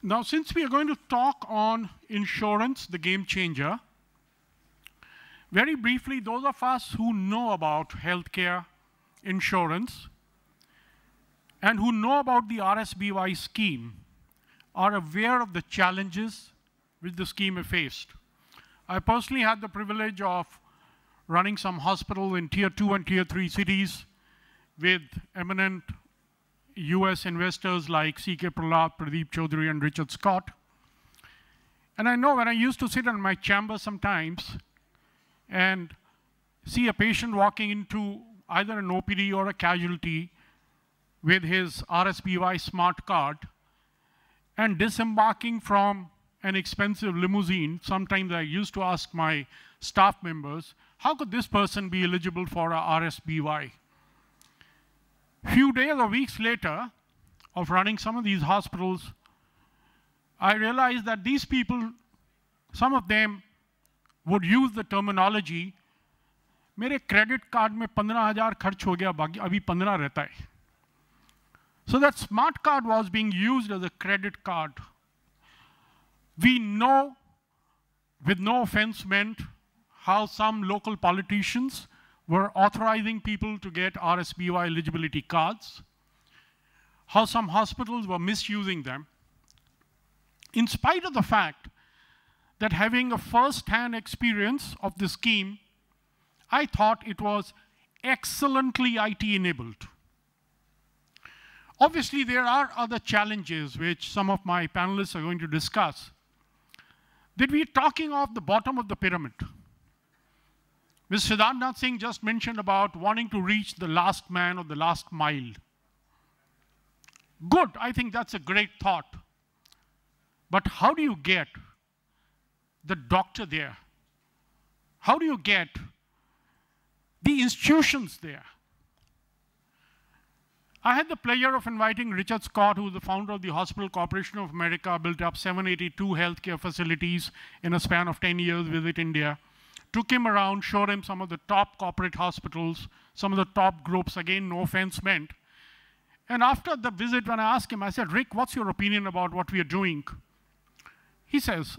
Now, since we are going to talk on insurance, the game changer, very briefly, those of us who know about healthcare insurance and who know about the RSBY scheme are aware of the challenges which the scheme has faced. I personally had the privilege of running some hospitals in Tier 2 and Tier 3 cities with eminent US investors like C.K. Prahlad, Pradeep Chaudhary, and Richard Scott. And I know when I used to sit in my chamber sometimes and see a patient walking into either an OPD or a casualty with his RSBY smart card and disembarking from an expensive limousine, sometimes I used to ask my staff members, how could this person be eligible for a RSBY? Few days or weeks later of running some of these hospitals, I realized that these people, some of them would use the terminology, मेरे credit card में 15,000 खर्च हो गया, बाकी अभी 15 रहता है. So that smart card was being used as a credit card. We know, with no offense meant, how some local politicians were authorizing people to get RSBY eligibility cards, how some hospitals were misusing them, in spite of the fact that having a first-hand experience of the scheme, I thought it was excellently IT-enabled. Obviously, there are other challenges which some of my panelists are going to discuss. That we're talking of the bottom of the pyramid. Mr. Siddharth Singh just mentioned about wanting to reach the last man or the last mile. Good, I think that's a great thought. But how do you get the doctor there? How do you get the institutions there? I had the pleasure of inviting Richard Scott, who is the founder of the Hospital Corporation of America, built up 782 healthcare facilities in a span of 10 years, visit India. Took him around, showed him some of the top corporate hospitals, some of the top groups, again, no offense meant. And after the visit, when I asked him, I said, Rick, what's your opinion about what we are doing? He says,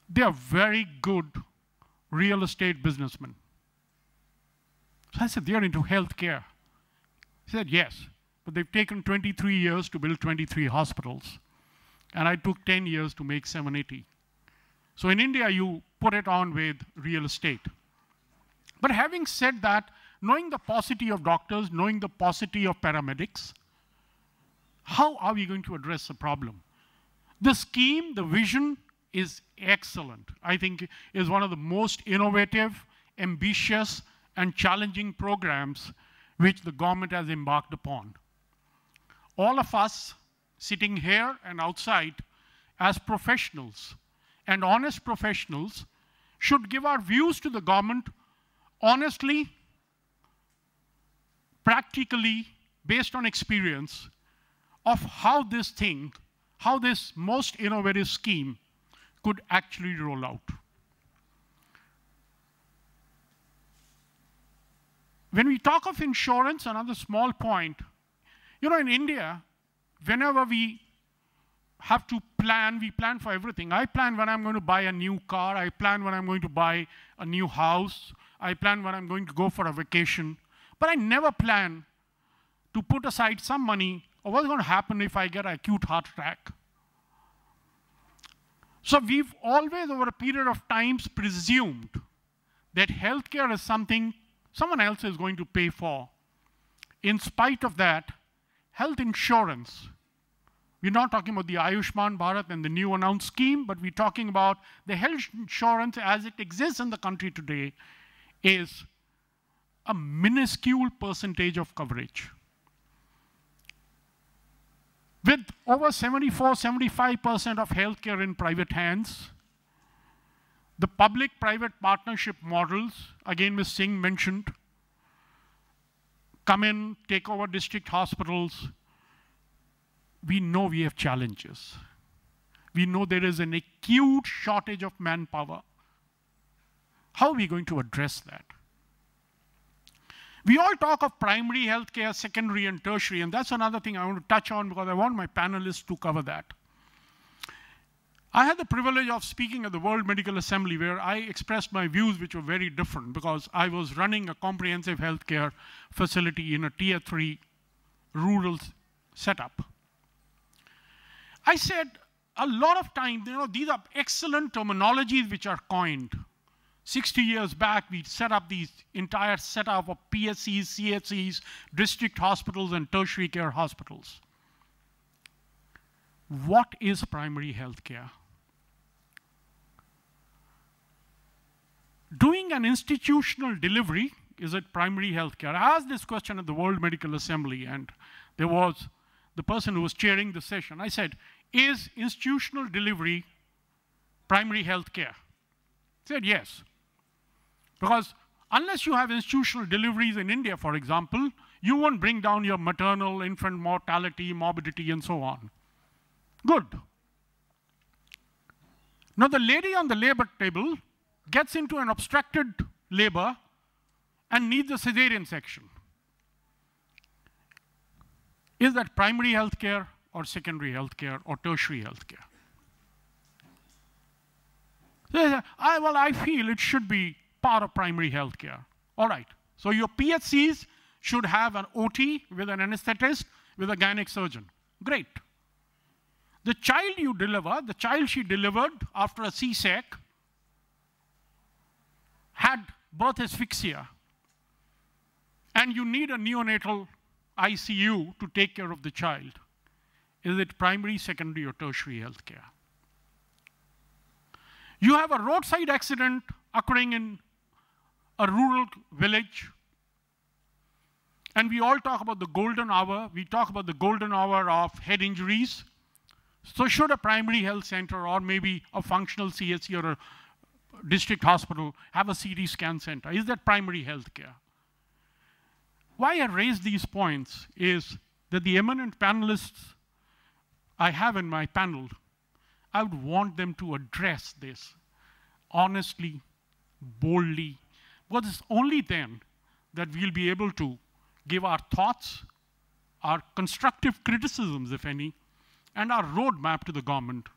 they are very good real estate businessmen. So I said, they are into healthcare. He said, yes, but they've taken 23 years to build 23 hospitals. And I took 10 years to make 780. So in India, you put it on with real estate. But having said that, knowing the paucity of doctors, knowing the paucity of paramedics, how are we going to address the problem? The scheme, the vision is excellent. I think is one of the most innovative, ambitious, and challenging programs which the government has embarked upon. All of us sitting here and outside as professionals and honest professionals should give our views to the government honestly, practically, based on experience of how this thing, how this most innovative scheme could actually roll out. When we talk of insurance, another small point, you know, in India, whenever we have to plan, we plan for everything. I plan when I'm going to buy a new car. I plan when I'm going to buy a new house. I plan when I'm going to go for a vacation. But I never plan to put aside some money or what's going to happen if I get an acute heart attack. So we've always, over a period of times, presumed that healthcare is something someone else is going to pay for. In spite of that, health insurance, we're not talking about the Ayushman Bharat and the new announced scheme, but we're talking about the health insurance as it exists in the country today is a minuscule percentage of coverage. With over 74–75% of healthcare in private hands, the public-private partnership models, again Ms. Singh mentioned, come in, take over district hospitals. We know we have challenges. We know there is an acute shortage of manpower. How are we going to address that? We all talk of primary healthcare, secondary and tertiary, and that's another thing I want to touch on because I want my panelists to cover that. I had the privilege of speaking at the World Medical Assembly where I expressed my views which were very different because I was running a comprehensive healthcare facility in a tier 3 rural setup. I said a lot of times, these are excellent terminologies which are coined. 60 years back, we set up these entire setup of PSCs, CHCs, district hospitals, and tertiary care hospitals. What is primary healthcare? Doing an institutional delivery, is it primary healthcare? I asked this question at the World Medical Assembly, and there was the person who was chairing the session. I said, is institutional delivery primary healthcare? He said, yes. Because unless you have institutional deliveries in India, for example, you won't bring down your maternal, infant mortality, morbidity, and so on. Good. Now, the lady on the labor table gets into an obstructed labor and needs a cesarean section. Is that primary healthcare or secondary healthcare or tertiary healthcare? So, I feel it should be part of primary healthcare. All right. So your PHCs should have an OT with an anesthetist, with a gynec surgeon. Great. The child you deliver, the child she delivered after a C-sec, had birth asphyxia, and you need a neonatal ICU to take care of the child. Is it primary, secondary, or tertiary healthcare? You have a roadside accident occurring in a rural village, and we all talk about the golden hour. We talk about the golden hour of head injuries. So should a primary health center or maybe a functional CHC or a district hospital have a CT scan center? Is that primary healthcare? Why I raise these points is that the eminent panelists I have in my panel, I would want them to address this honestly, boldly, because it's only then that we'll be able to give our thoughts, our constructive criticisms, if any, and our roadmap to the government,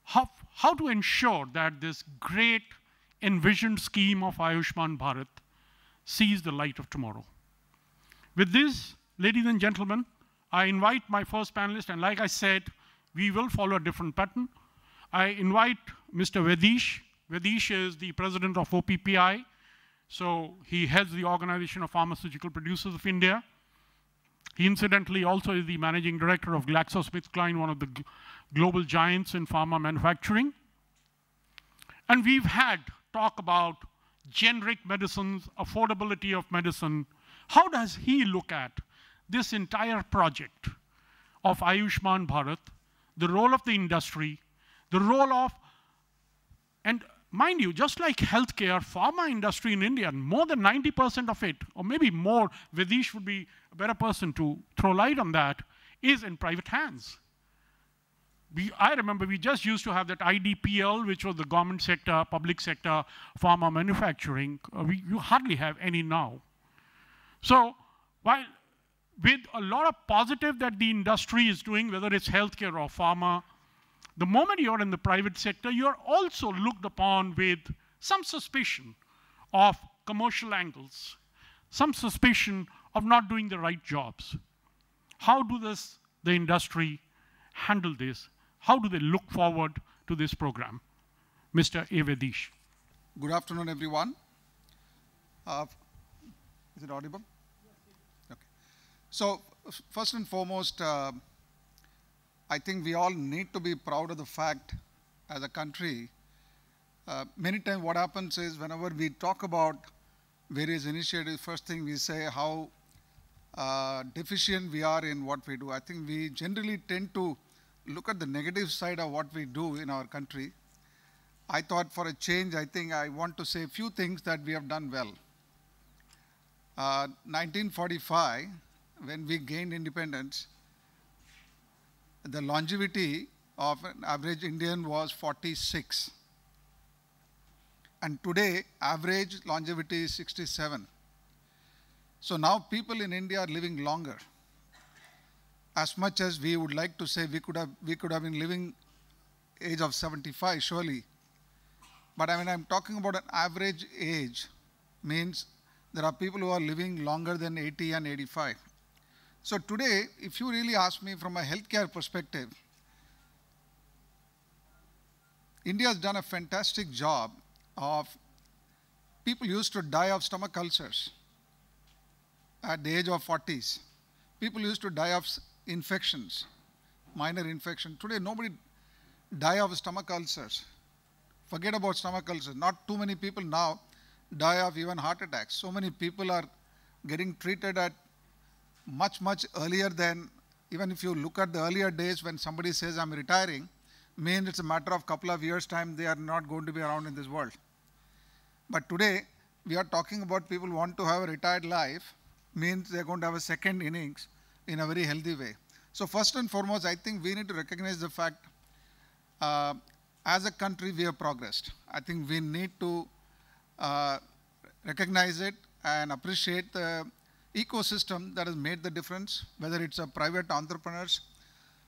how to ensure that this great envisioned scheme of Ayushman Bharat sees the light of tomorrow. With this, ladies and gentlemen, I invite my first panelist, and like I said, we will follow a different pattern. I invite Mr. Vedish. Vedish is the president of OPPI, so he heads the Organization of Pharmaceutical Producers of India. He incidentally also is the managing director of GlaxoSmithKline, one of the global giants in pharma manufacturing. And we've had talk about generic medicines, affordability of medicine. How does he look at this entire project of Ayushman Bharat, the role of the industry, the role of, and mind you, just like healthcare, pharma industry in India, more than 90% of it, or maybe more, Vedish would be a better person to throw light on that, is in private hands. I remember we just used to have that IDPL, which was the government sector, public sector, pharma manufacturing. You hardly have any now. So while with a lot of positive that the industry is doing, whether it's healthcare or pharma, the moment you're in the private sector, you're also looked upon with some suspicion of commercial angles, some suspicion of not doing the right jobs. How do the industry handle this? How do they look forward to this program? Mr. A. Vedish. Good afternoon, everyone. Is it audible? Okay. So first and foremost, I think we all need to be proud of the fact as a country. Many times what happens is whenever we talk about various initiatives, first thing we say how deficient we are in what we do. I think we generally tend to look at the negative side of what we do in our country. I thought for a change, I think I want to say a few things that we have done well. 1945, when we gained independence, the longevity of an average Indian was 46. And today, average longevity is 67. So now people in India are living longer. As much as we would like to say we could have been living age of 75, surely. But I mean, I'm talking about an average age, means there are people who are living longer than 80 and 85. So today, if you really ask me from a healthcare perspective, India has done a fantastic job of people used to die of stomach ulcers at the age of 40s. People used to die of infections, minor infection. Today, nobody die of stomach ulcers. Forget about stomach ulcers. Not too many people now die of even heart attacks. So many people are getting treated at much, much earlier than, even if you look at the earlier days when somebody says, I'm retiring, means it's a matter of couple of years' time they are not going to be around in this world. But today, we are talking about people who want to have a retired life, means they're going to have a second innings in a very healthy way. So first and foremost, I think we need to recognize the fact, as a country, we have progressed. I think we need to recognize it and appreciate the ecosystem that has made the difference, whether it's a private entrepreneurs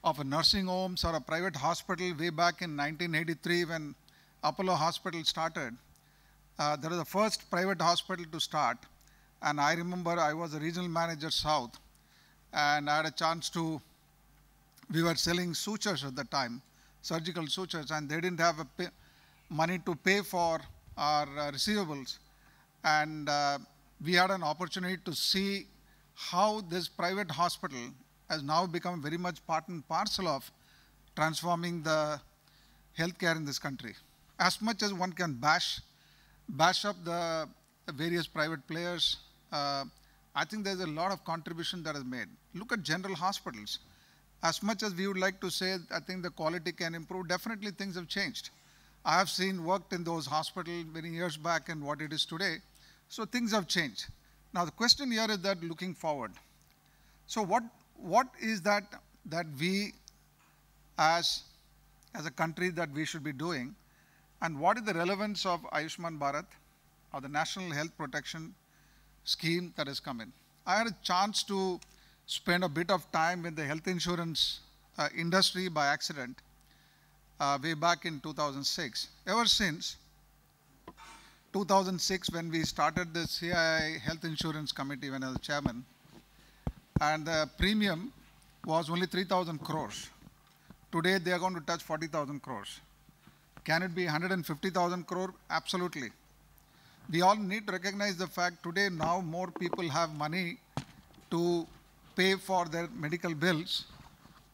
of a nursing homes or a private hospital way back in 1983 when Apollo Hospital started. That was the first private hospital to start. And I remember I was a regional manager south, and I had a chance to, we were selling sutures at the time, surgical sutures, and they didn't have money to pay for our receivables. And we had an opportunity to see how this private hospital has now become very much part and parcel of transforming the healthcare in this country. As much as one can bash up the various private players, I think there's a lot of contribution that is made. Look at general hospitals. As much as we would like to say, I think the quality can improve, definitely things have changed. I have worked in those hospitals many years back and what it is today. So things have changed. Now the question here is that looking forward. So what is that we as a country that we should be doing, and what is the relevance of Ayushman Bharat or the National Health Protection Scheme that has come in? I had a chance to spend a bit of time in the health insurance industry by accident way back in 2006. Ever since 2006, when we started the CII Health Insurance Committee when I was chairman, and the premium was only 3,000 crores. Today, they are going to touch 40,000 crores. Can it be 150,000 crore? Absolutely. We all need to recognize the fact today now more people have money to pay for their medical bills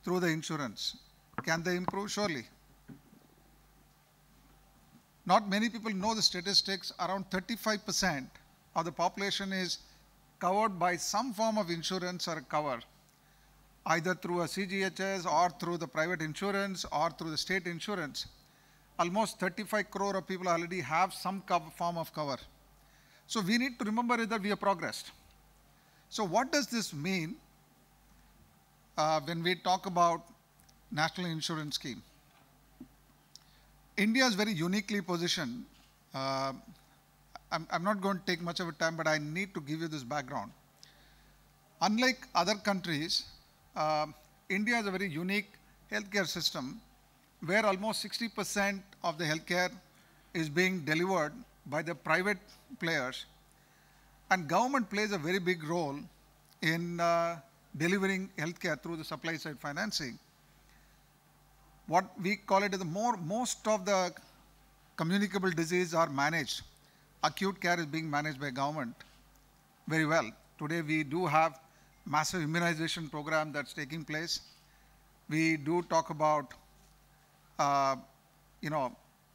through the insurance. Can they improve? Surely. Not many people know the statistics. Around 35% of the population is covered by some form of insurance or cover, either through a CGHS or through the private insurance or through the state insurance. Almost 35 crore of people already have some form of cover. So we need to remember that we have progressed. So what does this mean when we talk about National Insurance Scheme? India is very uniquely positioned. I'm not going to take much of a time, but I need to give you this background. Unlike other countries, India has a very unique healthcare system where almost 60% of the healthcare is being delivered by the private players, and government plays a very big role in delivering healthcare through the supply side financing. What we call it is most of the communicable diseases are managed. Acute care is being managed by government very well. Today we do have massive immunization program that's taking place. We do talk about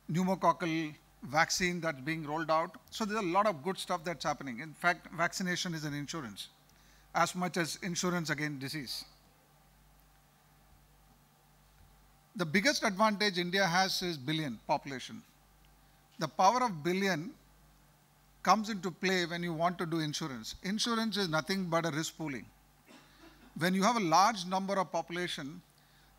pneumococcal vaccine that's being rolled out. So there's a lot of good stuff that's happening. In fact, vaccination is an insurance as much as insurance against disease. The biggest advantage India has is billion population. The power of billion comes into play when you want to do insurance. Insurance is nothing but a risk pooling. When you have a large number of population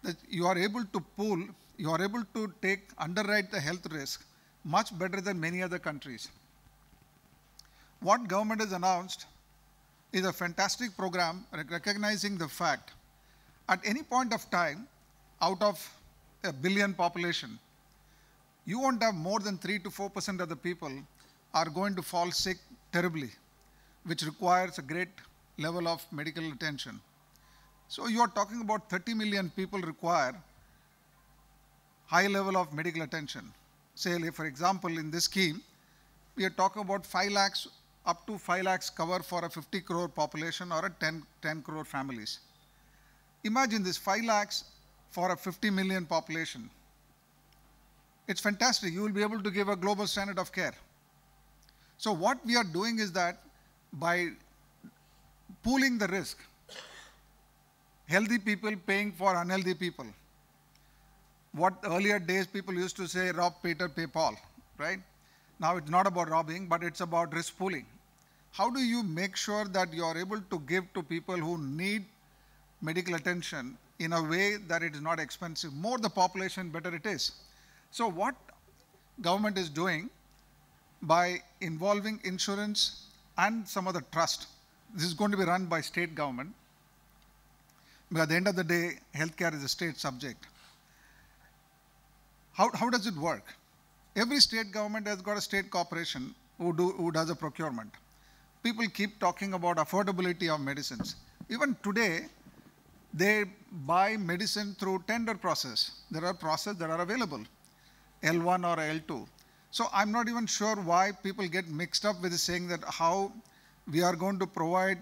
that you are able to pool, you are able to underwrite the health risk much better than many other countries. What government has announced is a fantastic program recognizing the fact at any point of time, out of a billion population, you won't have more than 3 to 4% of the people are going to fall sick terribly, which requires a great level of medical attention. So you are talking about 30 million people require high level of medical attention. Say, for example, in this scheme, we are talking about 5 lakhs, up to 5 lakhs cover for a 50 crore population or a 10 crore families. Imagine this 5 lakhs for a 50 million population. It's fantastic. You will be able to give a global standard of care. So what we are doing is that by pooling the risk, healthy people paying for unhealthy people. What earlier days people used to say, rob Peter, pay Paul, right? Now it's not about robbing, but it's about risk pooling. How do you make sure that you are able to give to people who need medical attention in a way that it is not expensive? More the population, better it is. So what government is doing by involving insurance and some other trust, this is going to be run by state government, but at the end of the day, healthcare is a state subject. How does it work? Every state government has got a state corporation who does a procurement. People keep talking about affordability of medicines. Even today, they buy medicine through tender process. There are processes that are available, L1 or L2. So I'm not even sure why people get mixed up with saying that how we are going to provide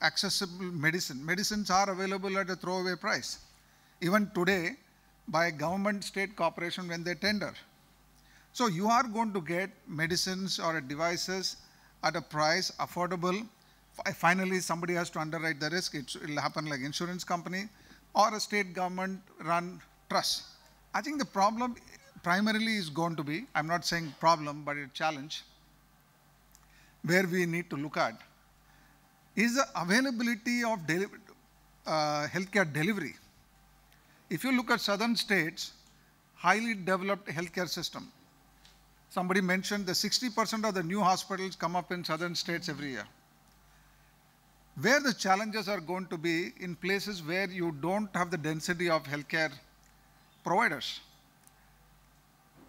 accessible medicine. Medicines are available at a throwaway price. Even today, by government state corporation when they tender. So you are going to get medicines or devices at a price affordable. Finally, somebody has to underwrite the risk. It will happen like insurance company or a state government run trust. I think the problem primarily is going to be, I'm not saying problem, but a challenge, where we need to look at, is the availability of healthcare delivery. If you look at southern states, highly developed healthcare system. Somebody mentioned that 60% of the new hospitals come up in southern states every year. Where the challenges are going to be in places where you don't have the density of healthcare providers.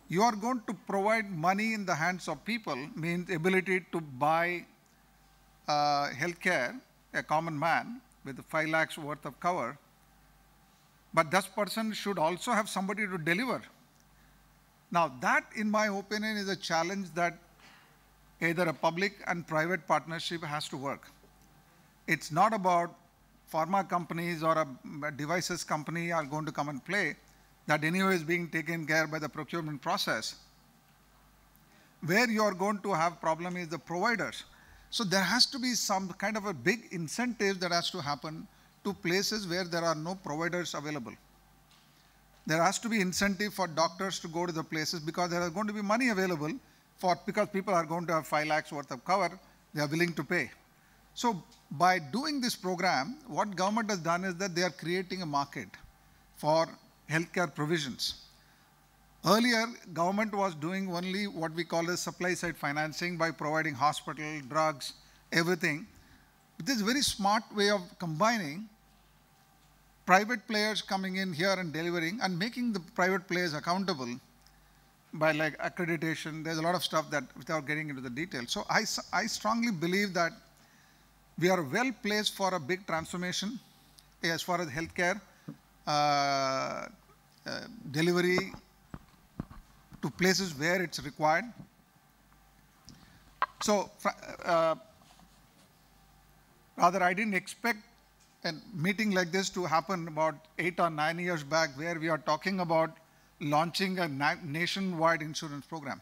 You are going to provide money in the hands of people, means ability to buy healthcare, a common man with 5 lakhs worth of cover, but this person should also have somebody to deliver. Now that, in my opinion, is a challenge that either a public and private partnership has to work. It's not about pharma companies or a devices company are going to come and play. That anyway is being taken care by the procurement process. Where you are going to have problem is the providers. So there has to be some kind of a big incentive that has to happen to places where there are no providers available. There has to be incentive for doctors to go to the places because there are going to be money available because people are going to have 5 lakhs worth of cover, they are willing to pay. So by doing this program, what government has done is that they are creating a market for healthcare provisions. Earlier, government was doing only what we call as supply side financing by providing hospital, drugs, everything. But this is a very smart way of combining private players coming in here and delivering and making the private players accountable by like accreditation. There's a lot of stuff that without getting into the details. So I strongly believe that we are well placed for a big transformation as far as healthcare delivery to places where it's required. So rather, I didn't expect a meeting like this to happen about 8 or 9 years back, where we are talking about launching a nationwide insurance program.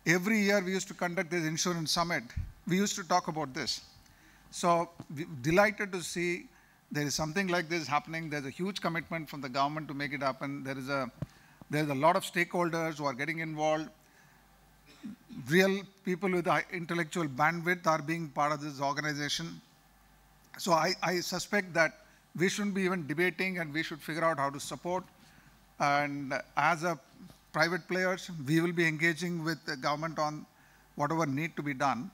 Every year we used to conduct this insurance summit. We used to talk about this. So we're delighted to see there is something like this happening. There's a huge commitment from the government to make it happen. There's a lot of stakeholders who are getting involved. Real people with intellectual bandwidth are being part of this organization. So I suspect that we shouldn't be even debating, and we should figure out how to support. And as a private players, we will be engaging with the government on whatever need to be done.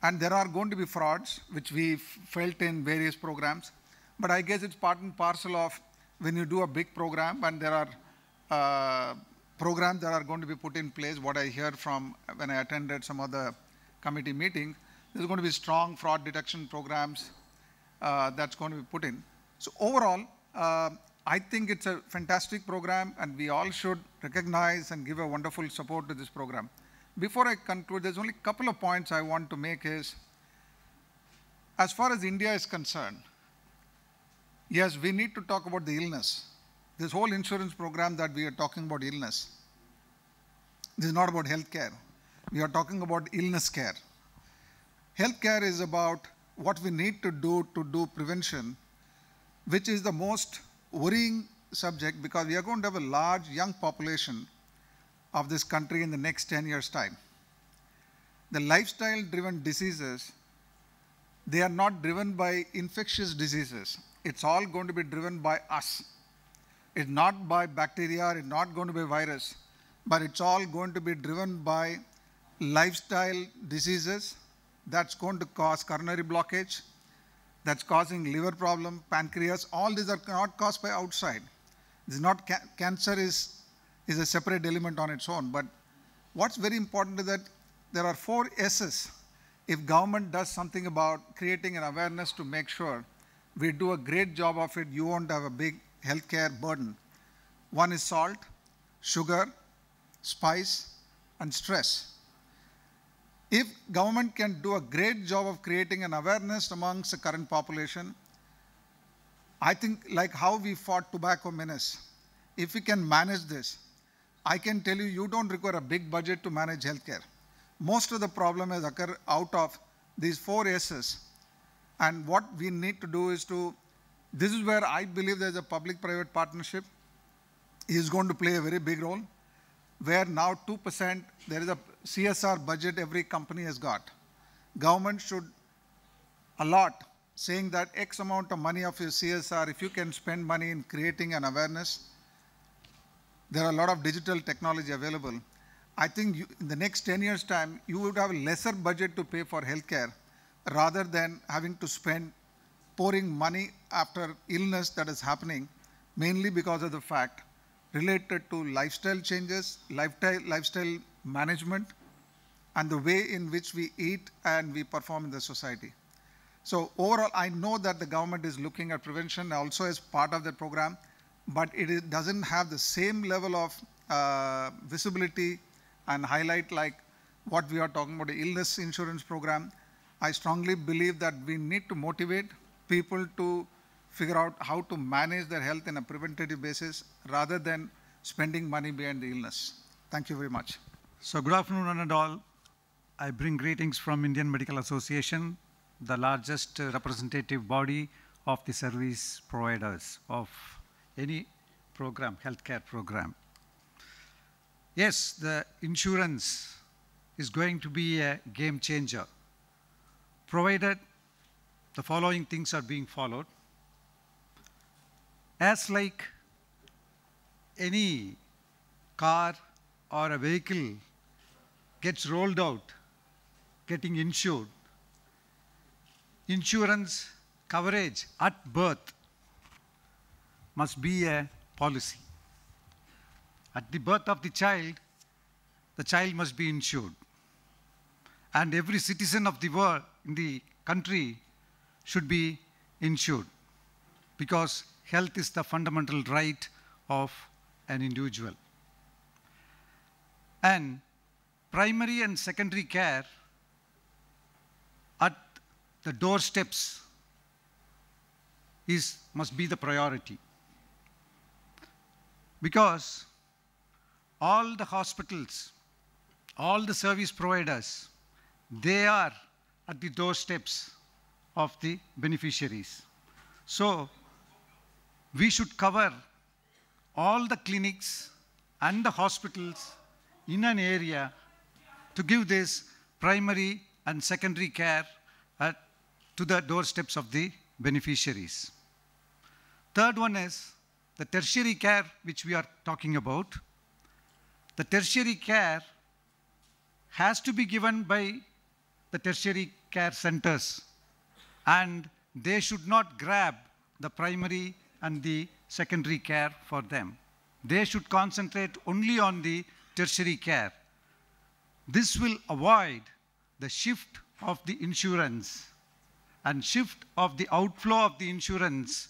And there are going to be frauds, which we felt in various programs. But I guess it's part and parcel of when you do a big program and there are programs that are going to be put in place, what I hear from when I attended some of the committee meetings, there's going to be strong fraud detection programs that's going to be put in. So overall, I think it's a fantastic program and we all should recognize and give a wonderful support to this program. Before I conclude, there's only a couple of points I want to make is, as far as India is concerned, yes, we need to talk about the illness. This whole insurance program that we are talking about illness, this is not about healthcare. We are talking about illness care. Healthcare is about what we need to do prevention, which is the most worrying subject because we are going to have a large young population of this country in the next 10 years' time. The lifestyle-driven diseases, they are not driven by infectious diseases. It's all going to be driven by us. It's not by bacteria, it's not going to be virus, but it's all going to be driven by lifestyle diseases that's going to cause coronary blockage, that's causing liver problem, pancreas. All these are not caused by outside. This is not cancer is a separate element on its own. But what's very important is that there are 4 S's. If government does something about creating an awareness to make sure we do a great job of it, you won't have a big healthcare burden. One is salt, sugar, spice, and stress. If government can do a great job of creating an awareness amongst the current population, I think like how we fought tobacco menace, if we can manage this, I can tell you, you don't require a big budget to manage healthcare. Most of the problem has occurred out of these 4 S's. And what we need to do is this is where I believe there's a public-private partnership is going to play a very big role, where now 2%, there is a CSR budget every company has got. Government should allot, saying that X amount of money of your CSR, if you can spend money in creating an awareness, there are a lot of digital technology available. I think in the next 10 years' time, you would have a lesser budget to pay for healthcare rather than having to spend pouring money after illness that is happening, mainly because of the fact related to lifestyle changes, lifestyle management, and the way in which we eat and we perform in the society. So overall, I know that the government is looking at prevention also as part of the program, but it doesn't have the same level of visibility and highlight like what we are talking about, the illness insurance program. I strongly believe that we need to motivate people to figure out how to manage their health in a preventative basis rather than spending money behind the illness. Thank you very much. So good afternoon, one and all. I bring greetings from Indian Medical Association, the largest representative body of the service providers of any program, healthcare program. Yes, the insurance is going to be a game changer, provided the following things are being followed. As like any car or a vehicle gets rolled out, getting insured, insurance coverage at birth must be a policy. At the birth of the child must be insured. And every citizen of the world, in the country, should be insured, because health is the fundamental right of an individual. And primary and secondary care at the doorsteps must be the priority. Because all the hospitals, all the service providers, they are at the doorsteps of the beneficiaries. So we should cover all the clinics and the hospitals in an area to give this primary and secondary care to the doorsteps of the beneficiaries. Third one is the tertiary care, which we are talking about. The tertiary care has to be given by the tertiary care centers, and they should not grab the primary and the secondary care for them. They should concentrate only on the tertiary care. This will avoid the shift of the insurance and shift of the outflow of the insurance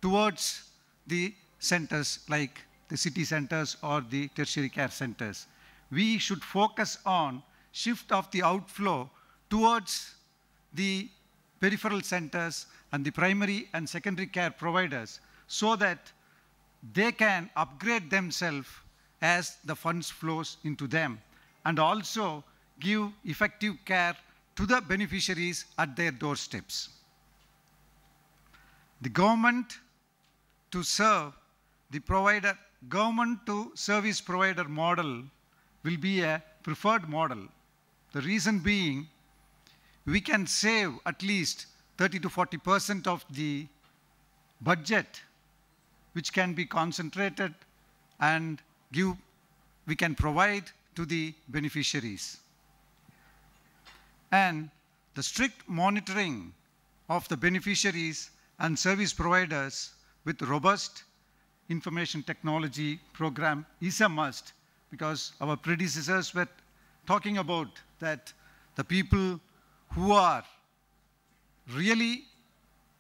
towards the centers like the city centers or the tertiary care centers. We should focus on shift of the outflow towards the peripheral centers and the primary and secondary care providers so that they can upgrade themselves as the funds flows into them and also give effective care to the beneficiaries at their doorsteps. The government to serve the provider, government to service provider model will be a preferred model. The reason being, we can save at least 30 to 40% of the budget, which can be concentrated and we can provide to the beneficiaries. And the strict monitoring of the beneficiaries and service providers with robust information technology program is a must, because our predecessors were talking about that the people who are really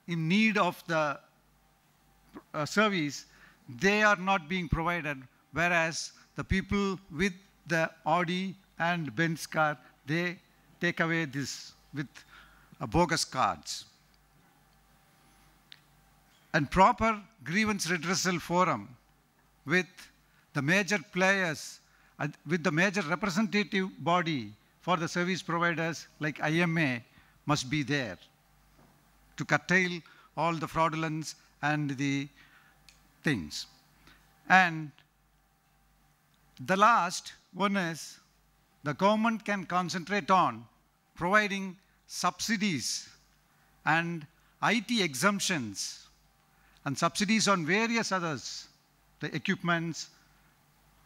in need of the service, they are not being provided, whereas the people with the Audi and Benz car, they take away this with bogus cards. And proper grievance redressal forum with the major players, with the major representative body for the service providers like IMA must be there to curtail all the fraudulence and the things. And the last one is the government can concentrate on providing subsidies and IT exemptions and subsidies on various others, the equipments,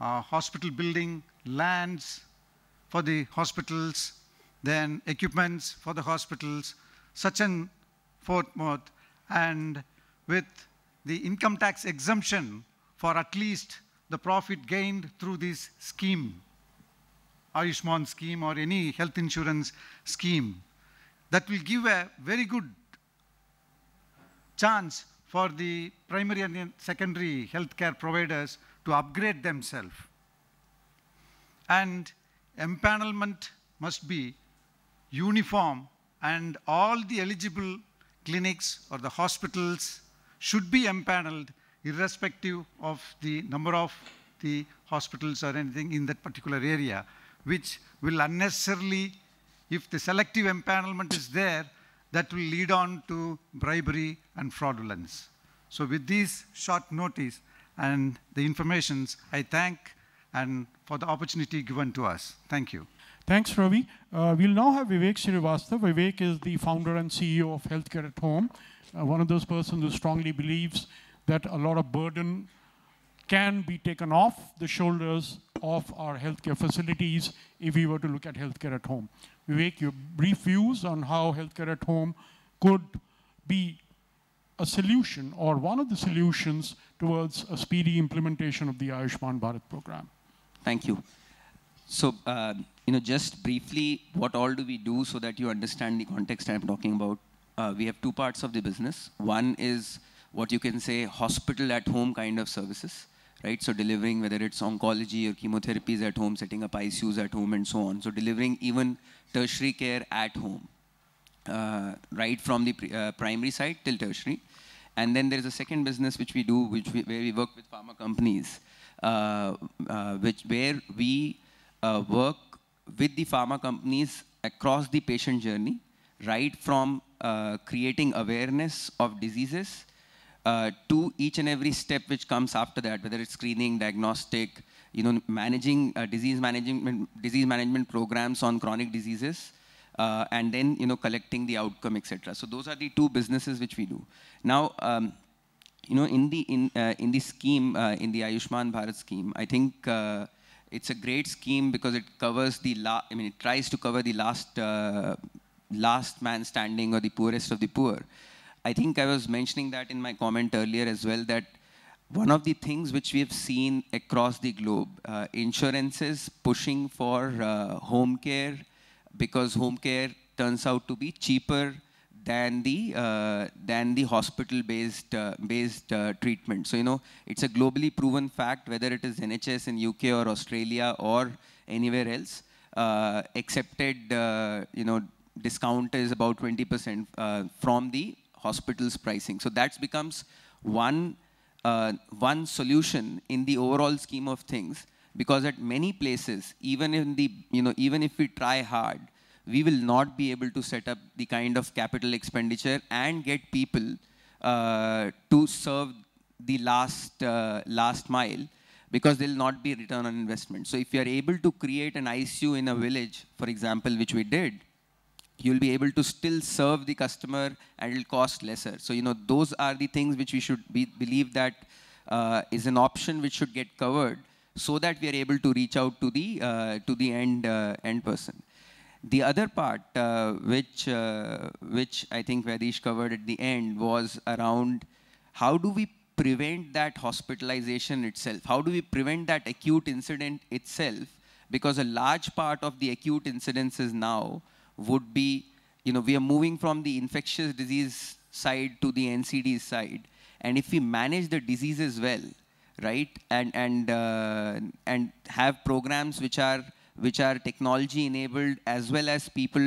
hospital building, lands for the hospitals, then equipments for the hospitals, such and forth, and with the income tax exemption for at least the profit gained through this scheme, Ayushman scheme or any health insurance scheme, that will give a very good chance for the primary and secondary healthcare providers to upgrade themselves. And empanelment must be uniform, and all the eligible clinics or the hospitals should be empaneled irrespective of the number of the hospitals or anything in that particular area, which will unnecessarily, if the selective empanelment is there, that will lead on to bribery and fraudulence. So with this short notice and the informations, I thank and for the opportunity given to us. Thank you. Thanks, Ravi. We'll now have Vivek Srivastava. Vivek is the founder and CEO of Healthcare at Home, one of those persons who strongly believes that a lot of burden can be taken off the shoulders of our healthcare facilities if we were to look at healthcare at home. Vivek, your brief views on how healthcare at home could be a solution or one of the solutions towards a speedy implementation of the Ayushman Bharat program. Thank you. So, just briefly, what all do we do so that you understand the context I'm talking about? We have two parts of the business. One is what you can say hospital at home kind of services, right? So delivering whether it's oncology or chemotherapies at home, setting up ICUs at home and so on. So delivering even tertiary care at home, right from the primary side till tertiary. And then there is a second business which we do, where we work with pharma companies, where we work with the pharma companies across the patient journey, right from creating awareness of diseases to each and every step which comes after that, whether it's screening, diagnostic, managing disease management programs on chronic diseases, and then collecting the outcome, etc. So those are the two businesses which we do. Now, in the scheme, in the Ayushman Bharat scheme, I think it's a great scheme because it covers it tries to cover the last man standing or the poorest of the poor. I think I was mentioning that in my comment earlier as well, that one of the things which we have seen across the globe, insurances pushing for home care, because home care turns out to be cheaper than the hospital-based treatment. So, you know, it's a globally proven fact, whether it is NHS in UK or Australia or anywhere else, accepted, you know, discount is about 20% from the hospital's pricing. So that becomes one solution in the overall scheme of things, because at many places, even if we try hard, we will not be able to set up the kind of capital expenditure and get people to serve the last mile, because there will not be return on investment. So if you are able to create an ICU in a village, for example, which we did, you'll be able to still serve the customer and it'll cost lesser. So, you know, those are the things which we should believe that is an option which should get covered, so that we are able to reach out to the end person. The other part, which I think Vaidesh covered at the end, was around how do we prevent that hospitalization itself? How do we prevent that acute incident itself? Because a large part of the acute incidences now would be, you know, we are moving from the infectious disease side to the NCD side. And if we manage the diseases well, right, and have programs which are technology enabled as well as people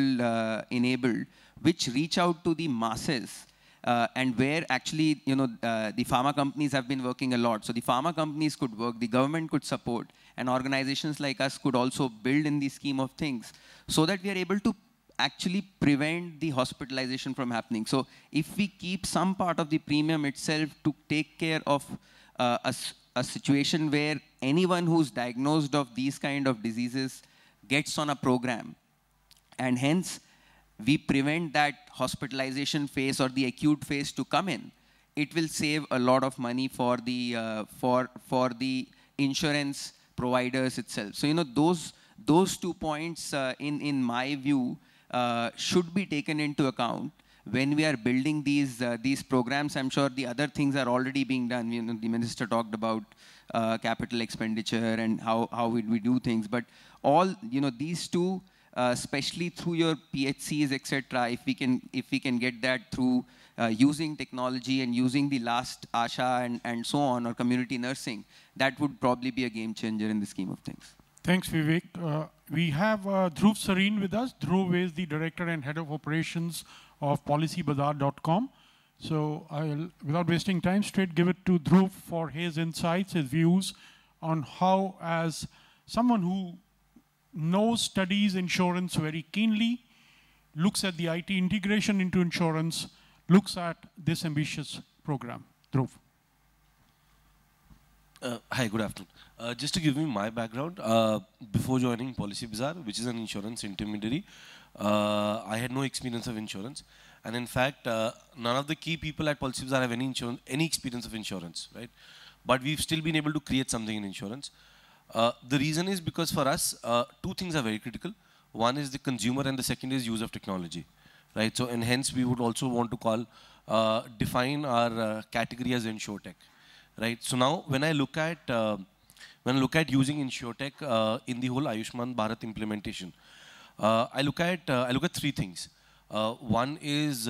enabled, which reach out to the masses, and where actually, you know, the pharma companies have been working a lot. So the pharma companies could work, the government could support, and organizations like us could also build in the scheme of things, so that we are able to actually prevent the hospitalization from happening. So if we keep some part of the premium itself to take care of a situation where anyone who's diagnosed of these kind of diseases gets on a program, and hence we prevent that hospitalization phase or the acute phase to come in, it will save a lot of money for the insurance providers itself. So, you know, those 2 points, in my view, should be taken into account when we are building these programs. I'm sure the other things are already being done. You know, the minister talked about capital expenditure and how we do things. But all, you know, these two, especially through your PHCs, etc., if we can get that through using technology and using the last ASHA and so on, or community nursing, that would probably be a game changer in the scheme of things. Thanks, Vivek. We have Dhruv Sareen with us. Dhruv is the Director and Head of Operations of PolicyBazaar.com. So I'll, without wasting time, straight give it to Dhruv for his insights, his views on how, as someone who knows, studies insurance very keenly, looks at the IT integration into insurance, looks at this ambitious program. Dhruv. Hi, good afternoon. Just to give you my background, before joining Policy Bazaar, which is an insurance intermediary, I had no experience of insurance. And in fact, none of the key people at Policy Bazaar have any experience of insurance, right? But we've still been able to create something in insurance. The reason is because for us, two things are very critical. One is the consumer and the second is use of technology, right? So, and hence we would also want to define our category as InsurTech, right? So now when I look at using InsurTech in the whole Ayushman Bharat implementation, I look at three things. One is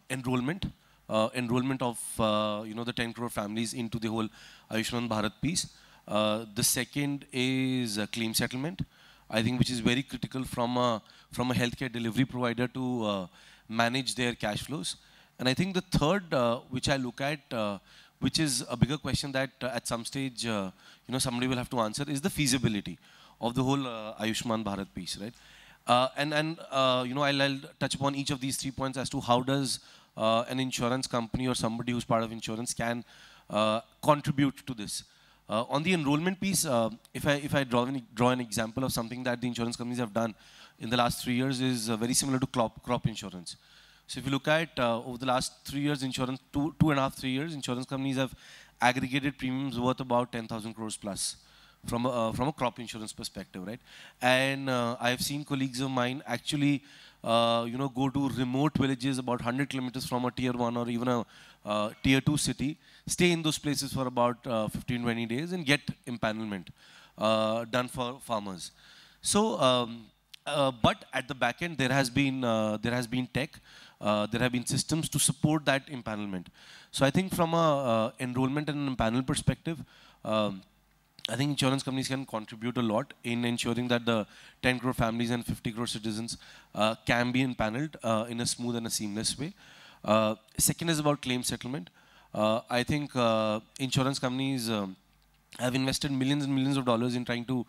enrollment of the 10 crore families into the whole Ayushman Bharat piece. The second is claim settlement, I think, which is very critical from a healthcare delivery provider to manage their cash flows. And I think the third, which I look at, which is a bigger question that at some stage, somebody will have to answer, is the feasibility of the whole Ayushman Bharat piece, right? I'll touch upon each of these 3 points as to how does an insurance company or somebody who's part of insurance can contribute to this. On the enrollment piece, if I draw an example of something that the insurance companies have done in the last 3 years, is very similar to crop insurance. So if you look at over the last 3 years, two and a half, 3 years, insurance companies have aggregated premiums worth about 10,000 crores plus from a crop insurance perspective, right? And I have seen colleagues of mine actually go to remote villages about 100 kilometers from a tier 1 or even a tier 2 city, stay in those places for about 15, 20 days and get empanelment done for farmers. So, but at the back end, there has been tech, there have been systems to support that empanelment. So I think from a enrollment and an empanel perspective, I think insurance companies can contribute a lot in ensuring that the 10 crore families and 50 crore citizens can be empaneled in a smooth and a seamless way. Second is about claim settlement. I think insurance companies have invested millions and millions of dollars in trying to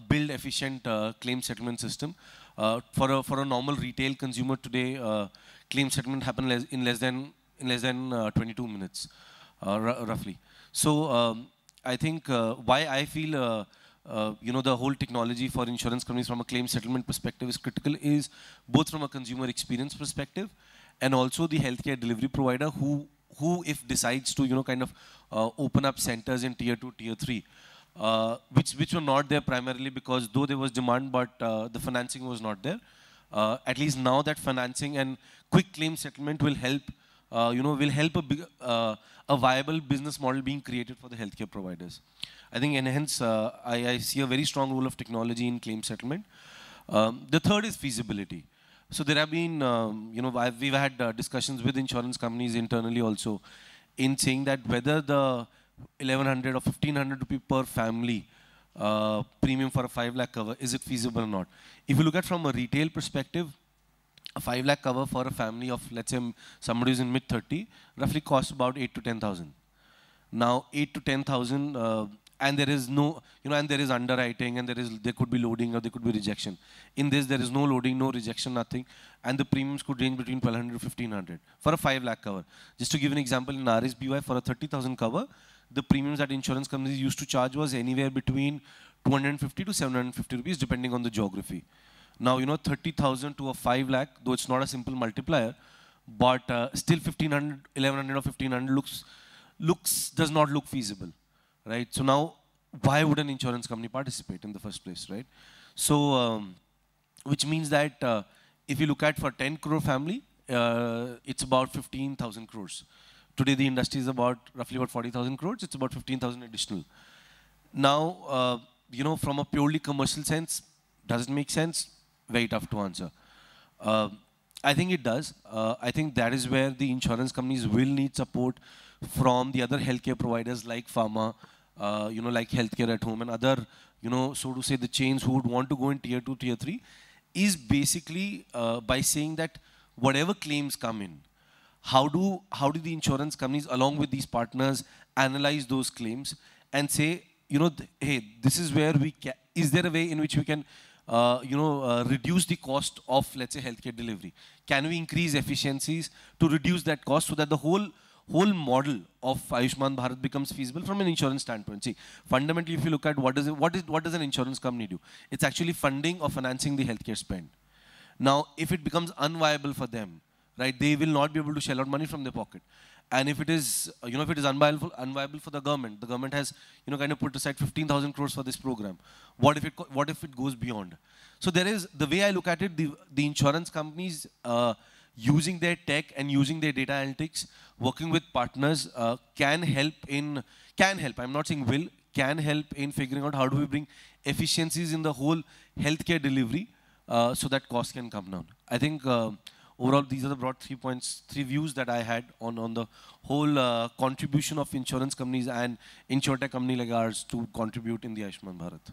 build efficient claim settlement system. For a normal retail consumer today, claim settlement happen in less than 22 minutes, roughly. So I think why I feel the whole technology for insurance companies from a claim settlement perspective is critical is both from a consumer experience perspective and also the healthcare delivery provider who if decides to kind of open up centers in tier 2, tier 3, which were not there primarily because though there was demand, but the financing was not there. At least now that financing and quick claim settlement will help, a viable business model being created for the healthcare providers. I think, and hence I see a very strong role of technology in claim settlement. The third is feasibility. So there have been, we've had discussions with insurance companies internally also in saying that whether the 1100 or 1500 rupee per family premium for a 5 lakh cover, is it feasible or not? If you look at from a retail perspective, a 5 lakh cover for a family of, let's say, somebody who's in mid-30, roughly costs about 8 to 10,000. Now, 8 to 10,000, and there is no, and there is underwriting, and there could be loading or there could be rejection. In this, there is no loading, no rejection, nothing, and the premiums could range between 1,200 to 1,500 for a 5 lakh cover. Just to give an example, in RSBY for a 30,000 cover, the premiums that insurance companies used to charge was anywhere between 250 to 750 rupees, depending on the geography. Now, 30,000 to a 5 lakh, though it's not a simple multiplier, but still 1,500, 1,100 or 1,500 does not look feasible, right? So now, why would an insurance company participate in the first place, right? So, which means that if you look at for 10 crore family, it's about 15,000 crores. Today, the industry is roughly about 40,000 crores. It's about 15,000 additional. Now, from a purely commercial sense, does it make sense? Very tough to answer. I think it does. I think that is where the insurance companies will need support from the other healthcare providers like pharma, like healthcare at home and other, so to say, the chains who would want to go in tier 2, tier 3, is basically by saying that whatever claims come in, how do the insurance companies along with these partners analyze those claims and say, hey, this is where we can, is there a way in which we can reduce the cost of, let's say, healthcare delivery? Can we increase efficiencies to reduce that cost so that the whole model of Ayushman Bharat becomes feasible from an insurance standpoint? See, fundamentally, if you look at what does an insurance company do? It's actually funding or financing the healthcare spend. Now, if it becomes unviable for them, right, they will not be able to shell out money from their pocket. And if it is, if it is unviable for the government has, kind of put aside 15,000 crores for this program. What if it goes beyond? So there is, the way I look at it, the insurance companies using their tech and using their data analytics, working with partners can help, I'm not saying will, can help in figuring out how do we bring efficiencies in the whole healthcare delivery so that costs can come down. I think overall, these are the broad 3 points, 3 views that I had on the whole contribution of insurance companies and insurtech company like ours to contribute in the Ayushman Bharat.